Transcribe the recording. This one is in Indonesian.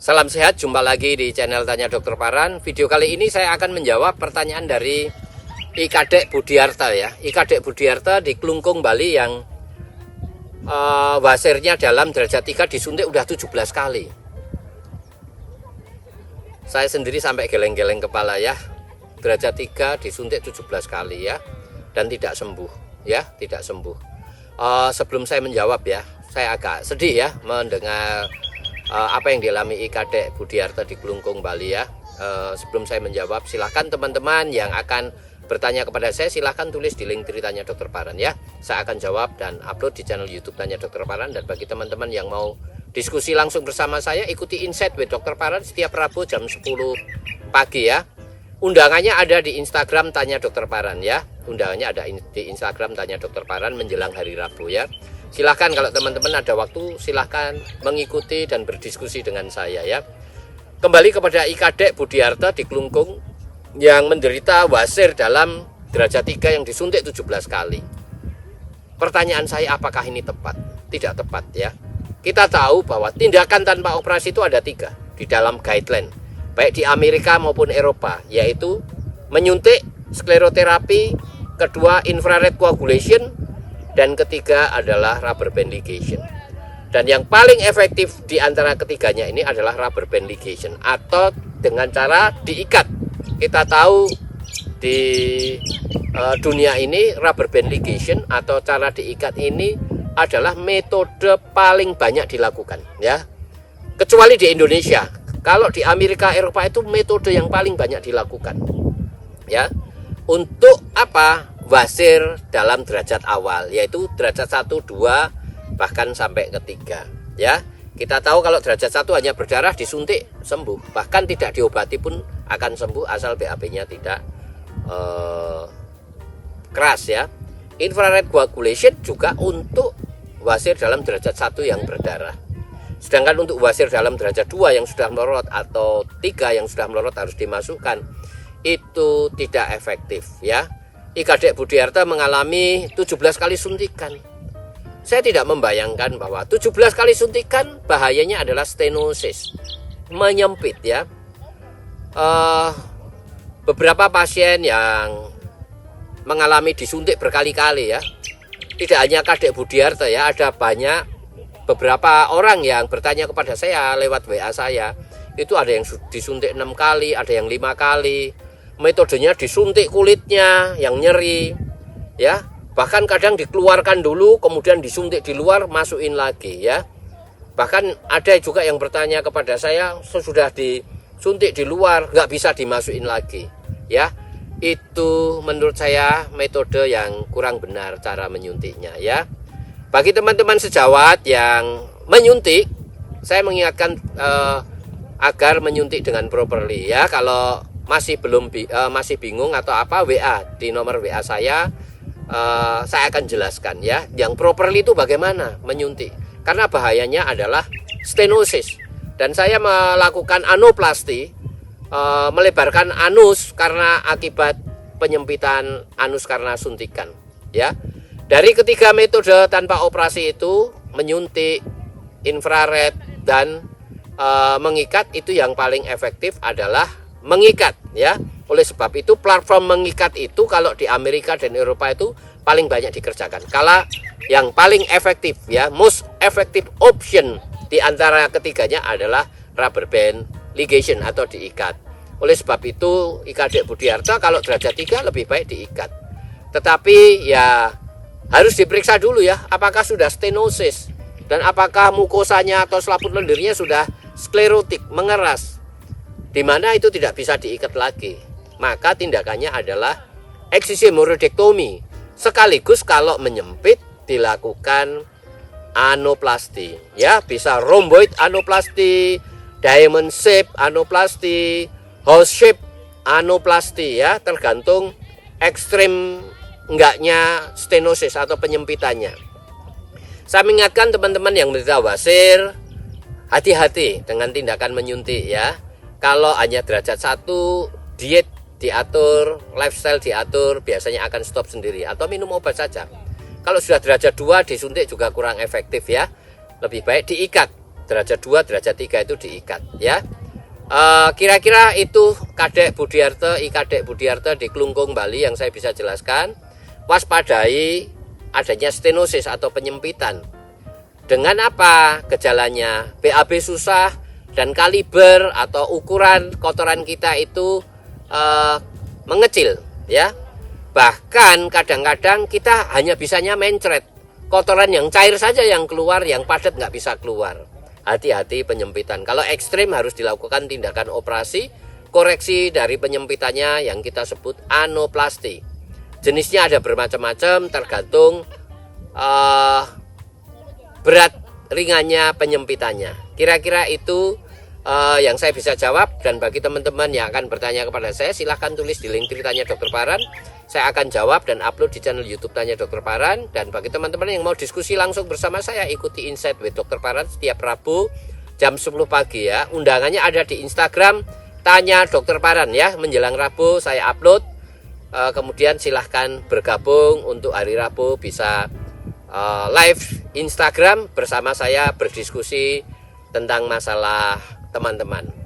Salam sehat, jumpa lagi di channel Tanya Dokter Paran. Video kali ini saya akan menjawab pertanyaan dari Ikadek Budiarta ya. Ikadek Budiarta di Klungkung, Bali yang wasirnya dalam derajat 3 disuntik udah 17 kali. Saya sendiri sampai geleng-geleng kepala ya. Derajat 3 disuntik 17 kali ya. Dan tidak sembuh ya, tidak sembuh. Sebelum saya menjawab ya, saya agak sedih ya mendengar apa yang dialami Ikadek Budiarta di Klungkung, Bali ya. Sebelum saya menjawab, silahkan teman-teman yang akan bertanya kepada saya, silahkan tulis di link Tanya Dokter Paran ya. Saya akan jawab dan upload di channel YouTube Tanya Dokter Paran. Dan bagi teman-teman yang mau diskusi langsung bersama saya, ikuti Insight with Dokter Paran setiap Rabu jam 10 pagi ya. Undangannya ada di Instagram Tanya Dokter Paran ya. Undangannya ada di Instagram Tanya Dokter Paran menjelang hari Rabu ya. Silahkan kalau teman-teman ada waktu, silahkan mengikuti dan berdiskusi dengan saya ya. Kembali kepada Ikadek Budiarta di Klungkung yang menderita wasir dalam derajat 3 yang disuntik 17 kali. Pertanyaan saya, apakah ini tepat? Tidak tepat ya. Kita tahu bahwa tindakan tanpa operasi itu ada 3 di dalam guideline, baik di Amerika maupun Eropa, yaitu menyuntik, skleroterapi, kedua infrared coagulation, dan ketiga adalah rubber band ligation. Dan yang paling efektif di antara ketiganya ini adalah rubber band ligation atau dengan cara diikat. Kita tahu di dunia ini rubber band ligation atau cara diikat ini adalah metode paling banyak dilakukan ya. Kecuali di Indonesia. Kalau di Amerika, Eropa itu metode yang paling banyak dilakukan. Ya. Untuk apa? Wasir dalam derajat awal, yaitu derajat 1, 2, bahkan sampai ketiga ya. Kita tahu kalau derajat 1 hanya berdarah, disuntik sembuh, bahkan tidak diobati pun akan sembuh asal BAB-nya tidak keras ya. Infrared coagulation juga untuk wasir dalam derajat 1 yang berdarah. Sedangkan untuk wasir dalam derajat 2 yang sudah melorot atau 3 yang sudah melorot harus dimasukkan, itu tidak efektif ya. Ikadek Budiarta mengalami 17 kali suntikan. Saya tidak membayangkan bahwa 17 kali suntikan bahayanya adalah stenosis, menyempit ya. Beberapa pasien yang mengalami disuntik berkali-kali ya. Tidak hanya Kadek Budiarta ya, ada banyak beberapa orang yang bertanya kepada saya lewat WA saya. Itu ada yang disuntik 6 kali, ada yang 5 kali. Metodenya disuntik kulitnya yang nyeri ya, bahkan kadang dikeluarkan dulu kemudian disuntik di luar, masukin lagi ya. Bahkan ada juga yang bertanya kepada saya, sesudah disuntik di luar nggak bisa dimasukin lagi ya. Itu menurut saya metode yang kurang benar cara menyuntiknya ya. Bagi teman-teman sejawat yang menyuntik, saya mengingatkan agar menyuntik dengan properly ya. Kalau masih bingung atau apa, WA di nomor WA saya akan jelaskan ya. Yang properly itu bagaimana menyuntik, karena bahayanya adalah stenosis. Dan saya melakukan anoplasti, melebarkan anus karena akibat penyempitan anus karena suntikan ya. Dari ketiga metode tanpa operasi itu, menyuntik, infrared, dan mengikat, itu yang paling efektif adalah mengikat ya. Oleh sebab itu platform mengikat itu kalau di Amerika dan Eropa itu paling banyak dikerjakan. Kalau yang paling efektif ya, most effective option di antara ketiganya adalah rubber band ligation atau diikat. Oleh sebab itu Ikadek Budiarta kalau derajat 3 lebih baik diikat. Tetapi ya harus diperiksa dulu ya, apakah sudah stenosis dan apakah mukosanya atau selaput lendirnya sudah sklerotik, mengeras, di mana itu tidak bisa diikat lagi. Maka tindakannya adalah excision-hemorrhoidectomy. Sekaligus kalau menyempit dilakukan anoplasti ya, bisa rhomboid anoplasti, diamond shape anoplasti, house shape anoplasti ya, tergantung ekstrim enggaknya stenosis atau penyempitannya. Saya mengingatkan teman-teman yang menderita wasir, hati-hati dengan tindakan menyuntik ya. Kalau hanya derajat 1, diet diatur, lifestyle diatur, biasanya akan stop sendiri atau minum obat saja. Kalau sudah derajat 2 disuntik juga kurang efektif ya. Lebih baik diikat derajat 2, derajat 3 itu diikat ya. Kira-kira itu Kadek Budiarto, IKadek Budiarto di Klungkung, Bali yang saya bisa jelaskan. Waspadai adanya stenosis atau penyempitan. Dengan apa gejalanya? BAB susah dan kaliber atau ukuran kotoran kita itu mengecil ya. Bahkan kadang-kadang kita hanya bisanya mencret. Kotoran yang cair saja yang keluar, yang padat nggak bisa keluar. Hati-hati penyempitan. Kalau ekstrim harus dilakukan tindakan operasi koreksi dari penyempitannya yang kita sebut anoplasti. Jenisnya ada bermacam-macam tergantung berat ringannya penyempitannya. Kira-kira itu yang saya bisa jawab. Dan bagi teman-teman yang akan bertanya kepada saya, silahkan tulis di link Tanya Dokter Paran. Saya akan jawab dan upload di channel YouTube Tanya Dokter Paran. Dan bagi teman-teman yang mau diskusi langsung bersama saya, ikuti Insight with Dokter Paran setiap Rabu jam 10 pagi ya. Undangannya ada di Instagram Tanya Dokter Paran ya. Menjelang Rabu saya upload. Kemudian silahkan bergabung untuk hari Rabu, bisa live Instagram bersama saya berdiskusi tentang masalah teman-teman.